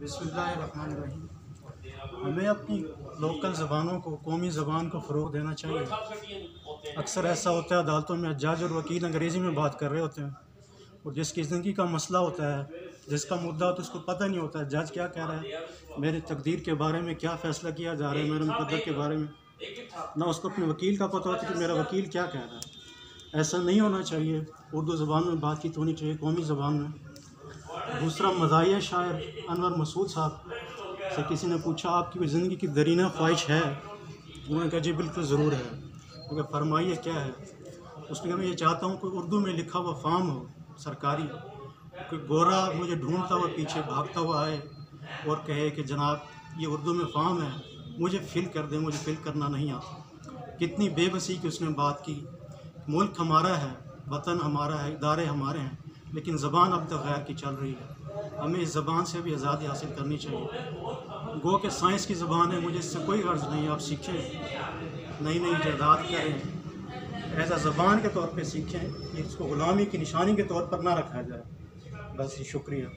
बिस्मिल्लाहिर्रहमानिर्रहीम। हमें अपनी लोकल ज़बानों को, कौमी ज़बान को फ़रोग़ देना चाहिए। अक्सर ऐसा होता है अदालतों में जज और वकील अंग्रेज़ी में बात कर रहे होते हैं और जिसकी ज़िंदगी का मसला होता है, जिसका मुद्दा होता है, उसको पता नहीं होता है जज क्या कह रहा है, मेरे तकदीर के बारे में क्या फ़ैसला किया जा रहा है, मेरे मुक़द्दर के बारे में, ना उसको अपने वकील का पता होता कि मेरा वकील क्या कह रहा है। ऐसा नहीं होना चाहिए। उर्दू ज़बान में बातचीत होनी चाहिए, कौमी ज़बान में। दूसरा, मज़ाहिया शायर अनवर मसूद साहब से किसी ने पूछा आपकी कोई ज़िंदगी की दरीना ख्वाहिश है? उन्होंने कहा जी बिल्कुल ज़रूर है। क्योंकि फरमाइए क्या है? उसने कहा मैं ये चाहता हूँ कोई उर्दू में लिखा हुआ फार्म हो सरकारी, कोई गोरा मुझे ढूंढता हुआ पीछे भागता हुआ आए और कहे कि जनाब ये उर्दू में फार्म है, मुझे फिल कर दें, मुझे फिल करना नहीं आता। कितनी बेबसी की उसने बात की। मुल्क हमारा है, वतन हमारा है, इदारे हमारे हैं, लेकिन ज़बान अब तक गैर की चल रही है। हमें इस ज़बान से भी आज़ादी हासिल करनी चाहिए। गो के साइंस की ज़बान है, मुझे इससे कोई गर्ज नहीं। आप सीखें, नई नई इजादात करें, एज़ ज़बान के तौर पे सीखें, इसको ग़ुलामी की निशानी के तौर पर ना रखा जाए। बस शुक्रिया।